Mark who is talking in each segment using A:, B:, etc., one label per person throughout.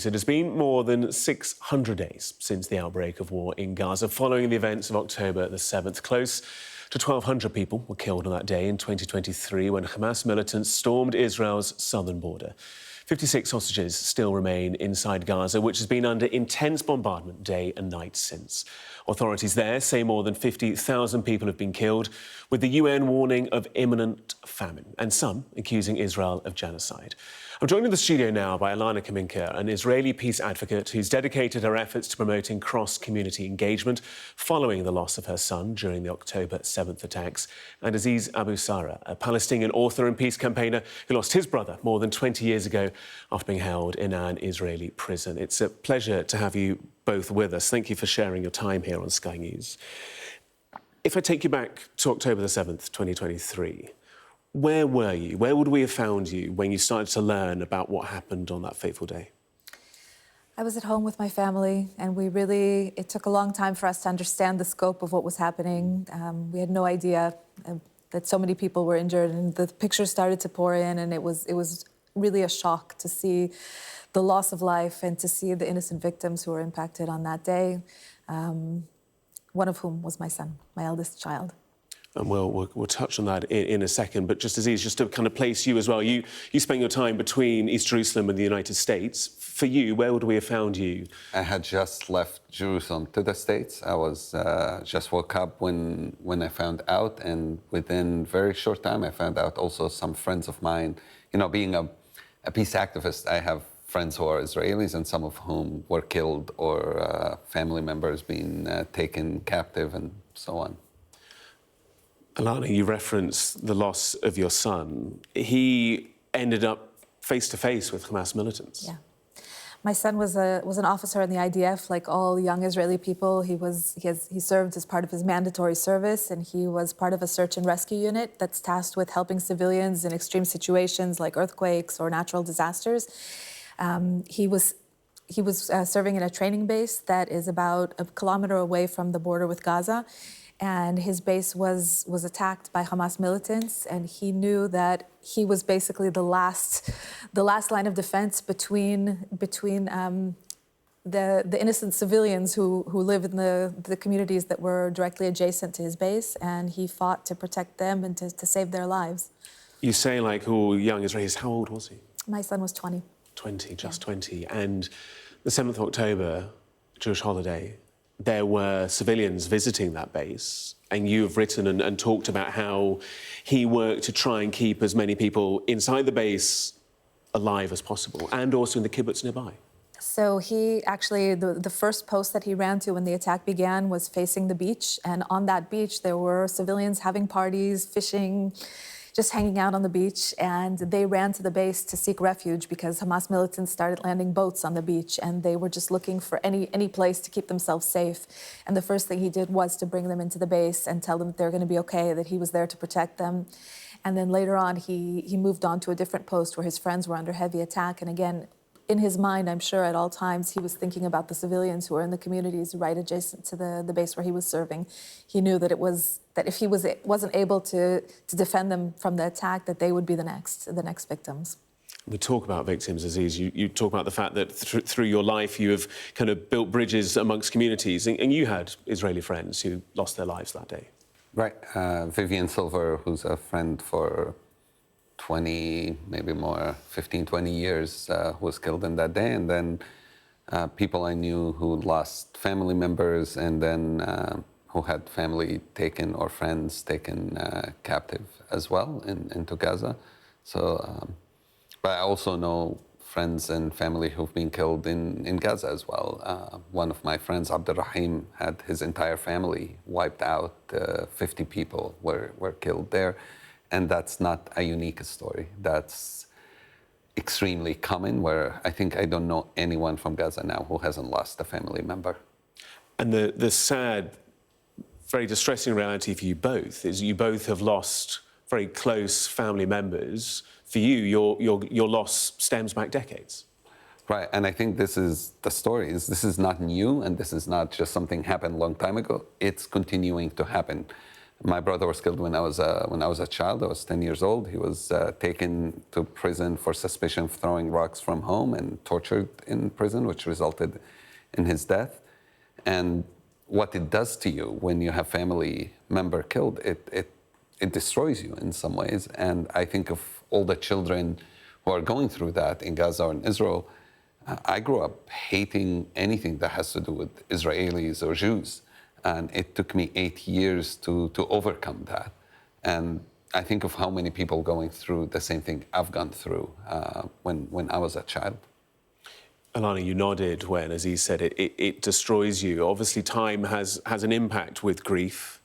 A: It has been more than 600 days since the outbreak of war in Gaza, following the events of October the 7th. Close to 1,200 people were killed on that day in 2023 when Hamas militants stormed Israel's southern border. 56 hostages still remain inside Gaza, which has been under intense bombardment day and night since. Authorities there say more than 50,000 people have been killed, with the UN warning of imminent famine, and some accusing Israel of genocide. I'm joined in the studio now by Elana Kaminka, an Israeli peace advocate who's dedicated her efforts to promoting cross-community engagement following the loss of her son during the October 7th attacks, and Aziz Abu-Sarah, a Palestinian author and peace campaigner who lost his brother more than 20 years ago after being held in an Israeli prison. It's a pleasure to have you both with us. Thank you for sharing your time here on Sky News. If I take you back to October the 7th, 2023, where were you? Where would we have found you when you started to learn about what happened on that fateful day?
B: I was at home with my family, and it took a long time for us to understand the scope of what was happening. We had no idea that so many people were injured, and the pictures started to pour in, and it was really a shock to see the loss of life and to see the innocent victims who were impacted on that day, one of whom was my son, my eldest child.
A: And we'll touch on that in a second, but just Aziz, just to kind of place you as well, you spent your time between East Jerusalem and the United States. For you, where would we have found you?
C: I had just left Jerusalem to the States. I was just woke up when I found out, and within a very short time, I found out also some friends of mine. You know, being a peace activist, I have friends who are Israelis, and some of whom were killed or family members being taken captive and so on.
A: Elana, you referenced the loss of your son. He ended up face-to-face with Hamas militants.
B: Yeah. My son was an officer in the IDF, like all young Israeli people. He served as part of his mandatory service, and he was part of a search and rescue unit that's tasked with helping civilians in extreme situations like earthquakes or natural disasters. He was serving in a training base that is about a kilometer away from the border with Gaza. And his base was attacked by Hamas militants, and he knew that he was basically the last line of defense between the innocent civilians who live in the communities that were directly adjacent to his base, and he fought to protect them and to save their lives.
A: You say, like all young Israelis, how old was he?
B: My son was 20.
A: 20, just 20. And the 7th of October, Jewish holiday, there were civilians visiting that base, and you have written and talked about how he worked to try and keep as many people inside the base alive as possible, and also in the kibbutz nearby. So
B: he actually, the first post that he ran to when the attack began was facing the beach, and on that beach there were civilians having parties, fishing, just hanging out on the beach, and they ran to the base to seek refuge because Hamas militants started landing boats on the beach, and they were just looking for any place to keep themselves safe. And the first thing he did was to bring them into the base and tell them that they're going to be okay, that he was there to protect them. And then later on, he moved on to a different post where his friends were under heavy attack. And again, in his mind, I'm sure at all times, he was thinking about the civilians who are in the communities right adjacent to the base where he was serving. He knew that if he wasn't able to defend them from the attack, that they would be the next victims.
A: We talk about victims, Aziz. You talk about the fact that through your life you have kind of built bridges amongst communities, and you had Israeli friends who lost their lives that day.
C: Right. Vivian Silver, who's a friend for 20, maybe more, 15, 20 years, was killed in that day. And then people I knew who lost family members, and then who had family taken or friends taken captive as well into Gaza. So, but I also know friends and family who've been killed in Gaza as well. One of my friends, Abdurrahim, had his entire family wiped out. 50 people were killed there. And that's not a unique story. That's extremely common, where I don't know anyone from Gaza now who hasn't lost a family member.
A: And the sad, very distressing reality for you both is you both have lost very close family members. For you, your loss stems back decades.
C: Right, and I think this is the story. This is not new, and this is not just something happened a long time ago. It's continuing to happen. My brother was killed when I was a child. I was 10 years old. He was taken to prison for suspicion of throwing rocks from home and tortured in prison, which resulted in his death. And what it does to you when you have family member killed, it destroys you in some ways. And I think of all the children who are going through that in Gaza or in Israel. I grew up hating anything that has to do with Israelis or Jews. And it took me 8 years to overcome that. And I think of how many people going through the same thing I've gone through when I was a child.
A: Elana, you nodded when Aziz said it destroys you. Obviously, time has an impact with grief.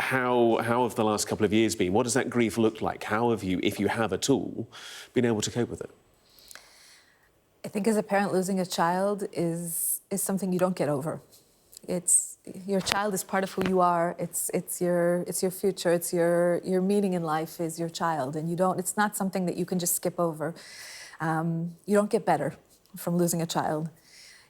A: How have the last couple of years been? What does that grief look like? How have you, if you have at all, been able to cope with it?
B: I think as a parent, losing a child is something you don't get over. Your child is part of who you are. It's your future. It's your meaning in life is your child, and it's not something that you can just skip over. You don't get better from losing a child.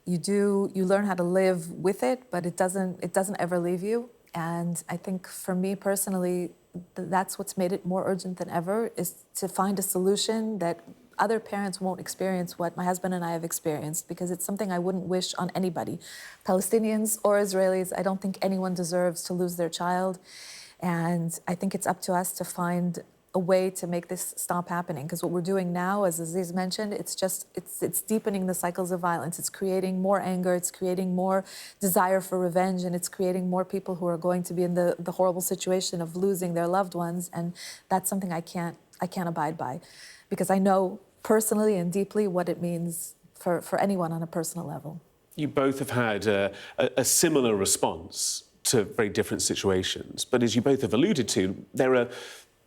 B: You learn how to live with it, but it doesn't ever leave you. And I think for me personally, that's what's made it more urgent than ever, is to find a solution that other parents won't experience what my husband and I have experienced, because it's something I wouldn't wish on anybody. Palestinians or Israelis, I don't think anyone deserves to lose their child. And I think it's up to us to find a way to make this stop happening. Because what we're doing now, as Aziz mentioned, it's deepening the cycles of violence. It's creating more anger, it's creating more desire for revenge, and it's creating more people who are going to be in the horrible situation of losing their loved ones. And that's something I can't abide by, because I know personally and deeply what it means for anyone on a personal level.
A: You both have had a similar response to very different situations, but as you both have alluded to, there are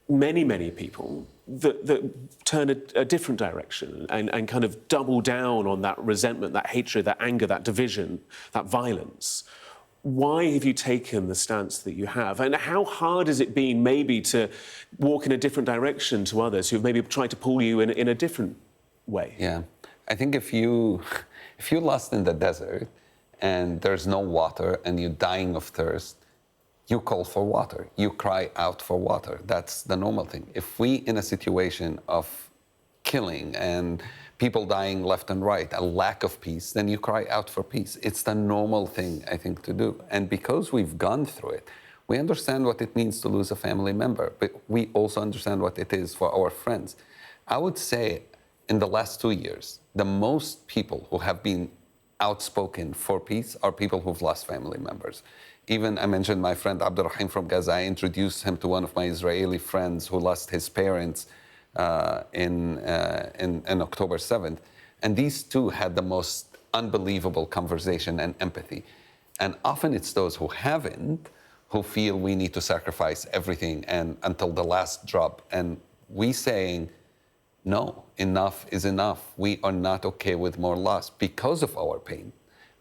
A: many people that turn a different direction and kind of double down on that resentment, that hatred, that anger, that division, that violence. Why have you taken the stance that you have? And how hard has it been maybe to walk in a different direction to others who've maybe tried to pull you in a different way?
C: Yeah, I think if you're lost in the desert and there's no water and you're dying of thirst, you call for water, you cry out for water. That's the normal thing. If we in a situation of killing and people dying left and right, a lack of peace, then you cry out for peace. It's the normal thing, I think, to do. And because we've gone through it, we understand what it means to lose a family member, but we also understand what it is for our friends. I would say in the last 2 years, the most people who have been outspoken for peace are people who've lost family members. Even I mentioned my friend Abdurrahim from Gaza. I introduced him to one of my Israeli friends who lost his parents in October 7th. And these two had the most unbelievable conversation and empathy. And often it's those who haven't who feel we need to sacrifice everything and until the last drop. And we saying, no, enough is enough. We are not okay with more loss because of our pain,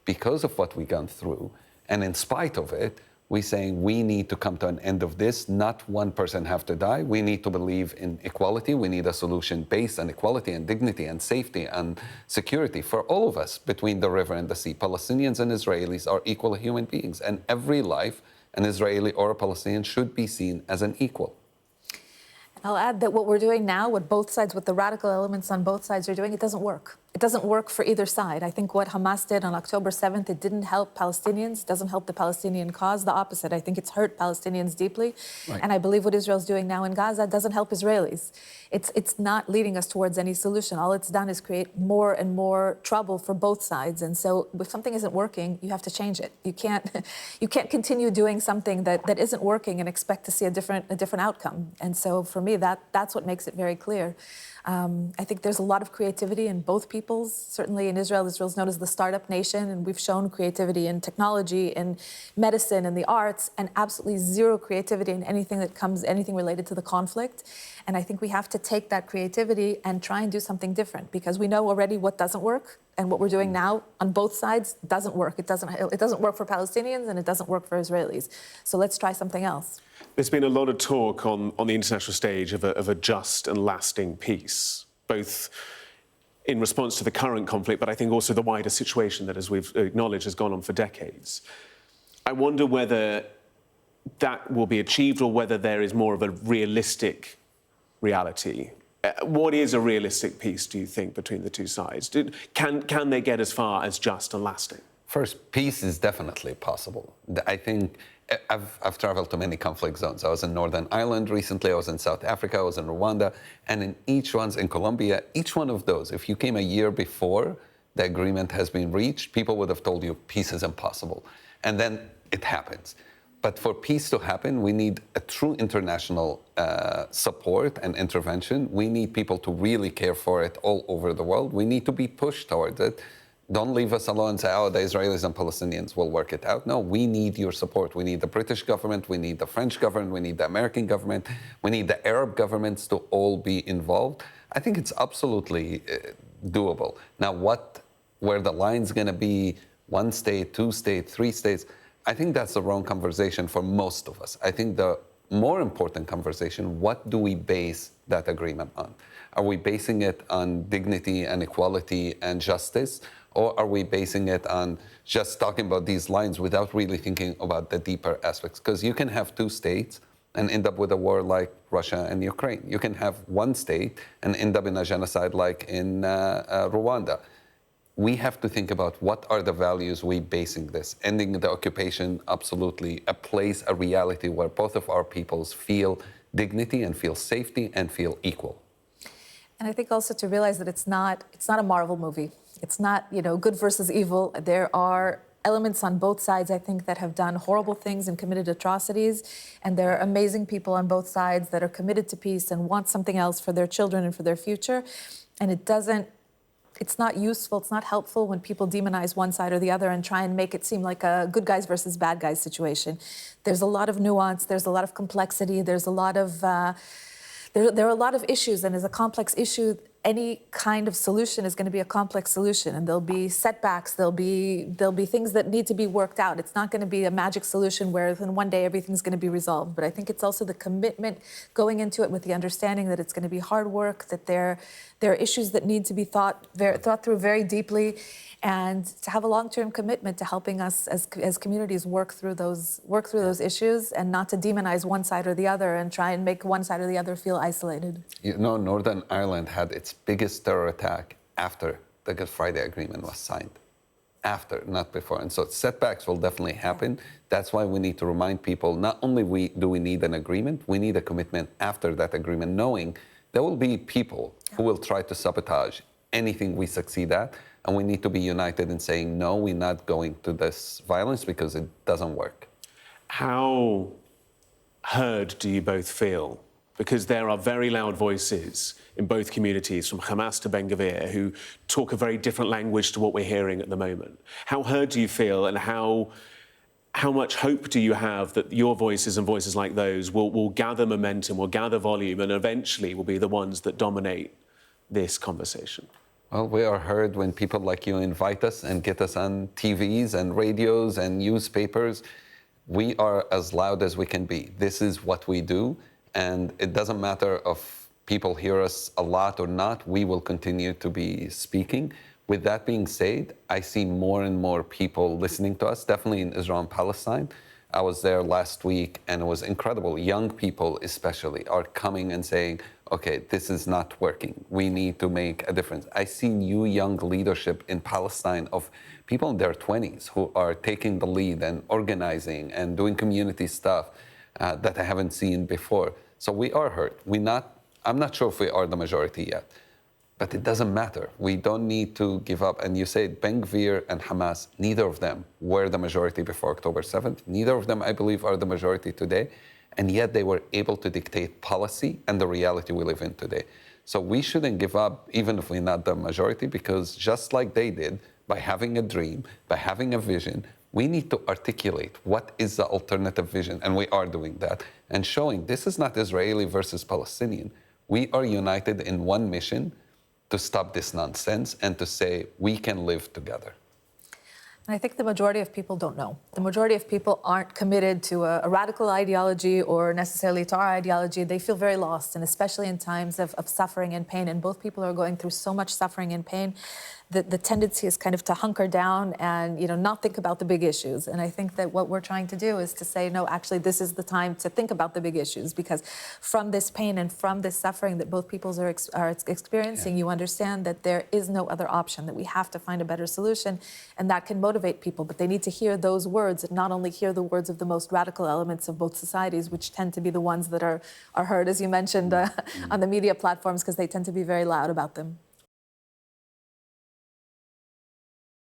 C: because of what we've gone through. And in spite of it, we're saying we need to come to an end of this. Not one person have to die. We need to believe in equality. We need a solution based on equality and dignity and safety and security for all of us between the river and the sea. Palestinians and Israelis are equal human beings, and every life, an Israeli or a Palestinian, should be seen as an equal.
B: I'll add that what we're doing now, what the radical elements on both sides are doing, it doesn't work. It doesn't work for either side. I think what Hamas did on October 7th, it didn't help Palestinians, it doesn't help the Palestinian cause, the opposite. I think it's hurt Palestinians deeply. Right. And I believe what Israel's doing now in Gaza doesn't help Israelis. It's not leading us towards any solution. All it's done is create more and more trouble for both sides. And so if something isn't working, you have to change it. You can't continue doing something that isn't working and expect to see a different outcome. And so for me, that's what makes it very clear. I think there's a lot of creativity in both peoples. Certainly in Israel, Israel's known as the startup nation, and we've shown creativity in technology, in medicine, in the arts, and absolutely zero creativity in anything related to the conflict. And I think we have to take that creativity and try and do something different, because we know already what doesn't work, and what we're doing now on both sides doesn't work. It doesn't work for Palestinians, and it doesn't work for Israelis. So let's try something else.
A: There's been a lot of talk on the international stage of a just and lasting peace, both in response to the current conflict, but I think also the wider situation that, as we've acknowledged, has gone on for decades. I wonder whether that will be achieved or whether there is more of a realistic reality. What is a realistic peace, do you think, between the two sides? Can they get as far as just and lasting?
C: First, peace is definitely possible. I think I've traveled to many conflict zones. I was in Northern Ireland recently, I was in South Africa, I was in Rwanda, and in Colombia, each one of those, if you came a year before the agreement has been reached, people would have told you peace is impossible. And then it happens. But for peace to happen, we need a true international support and intervention. We need people to really care for it all over the world. We need to be pushed towards it. Don't leave us alone and say, oh, the Israelis and Palestinians will work it out. No, we need your support. We need the British government, we need the French government, we need the American government, we need the Arab governments to all be involved. I think it's absolutely doable. Now, where the line's going to be, 1 state, 2 states, 3 states, I think that's the wrong conversation for most of us. I think the more important conversation, what do we base that agreement on? Are we basing it on dignity and equality and justice? Or are we basing it on just talking about these lines without really thinking about the deeper aspects? Because you can have 2 states and end up with a war like Russia and Ukraine. You can have 1 state and end up in a genocide like in Rwanda. We have to think about what are the values we basing this. Ending the occupation, absolutely. A place, a reality where both of our peoples feel dignity and feel safety and feel equal.
B: And I think also to realize that it's not a Marvel movie. It's not, good versus evil. There are elements on both sides, I think, that have done horrible things and committed atrocities. And there are amazing people on both sides that are committed to peace and want something else for their children and for their future. And it's not useful, it's not helpful when people demonize one side or the other and try and make it seem like a good guys versus bad guys situation. There's a lot of nuance, there's a lot of complexity, there's a lot of, there are a lot of issues, and as a complex issue, any kind of solution is going to be a complex solution, and there'll be setbacks, there'll be things that need to be worked out. It's not going to be a magic solution where in one day everything's going to be resolved. But I think it's also the commitment going into it with the understanding that it's going to be hard work, that there are issues that need to be thought through very deeply, and to have a long-term commitment to helping us as communities work through those issues, and not to demonize one side or the other and try and make one side or the other feel isolated.
C: Northern Ireland had its biggest terror attack after the Good Friday Agreement was signed. After, not before. And so setbacks will definitely happen. That's why we need to remind people, not only do we need an agreement, we need a commitment after that agreement, knowing there will be people who will try to sabotage anything we succeed at. And we need to be united in saying, no, we're not going to this violence because it doesn't work.
A: How heard do you both feel? Because there are very loud voices in both communities, from Hamas to Ben Gvir, who talk a very different language to what we're hearing at the moment. How heard do you feel, and how much hope do you have that your voices and voices like those will gather momentum, will gather volume, and eventually will be the ones that dominate this conversation?
C: Well, we are heard when people like you invite us and get us on TVs and radios and newspapers. We are as loud as we can be. This is what we do, and it doesn't matter if people hear us a lot or not, we will continue to be speaking. With that being said, I see more and more people listening to us, definitely in Israel and Palestine. I was there last week, and it was incredible. Young people especially are coming and saying, okay, this is not working. We need to make a difference. I see new young leadership in Palestine of people in their 20s who are taking the lead and organizing and doing community stuff that I haven't seen before. So we are heard. I'm not sure if we are the majority yet, but it doesn't matter. We don't need to give up. And you said Ben Gvir and Hamas, neither of them were the majority before October 7th. Neither of them, I believe, are the majority today. And yet they were able to dictate policy and the reality we live in today. So we shouldn't give up, even if we're not the majority, because just like they did, by having a dream, by having a vision, we need to articulate what is the alternative vision. And we are doing that and showing this is not Israeli versus Palestinian. We are united in one mission to stop this nonsense and to say we can live together.
B: And I think the majority of people don't know. The majority of people aren't committed to a radical ideology or necessarily to our ideology. They feel very lost, and especially in times of suffering and pain. And both people are going through so much suffering and pain the tendency is kind of to hunker down and, not think about the big issues. And I think that what we're trying to do is to say, no, actually, this is the time to think about the big issues, because from this pain and from this suffering that both peoples are experiencing, you understand that there is no other option, that we have to find a better solution, and that can motivate people. But they need to hear those words, and not only hear the words of the most radical elements of both societies, which tend to be the ones that are heard, as you mentioned, on the media platforms, because they tend to be very loud about them.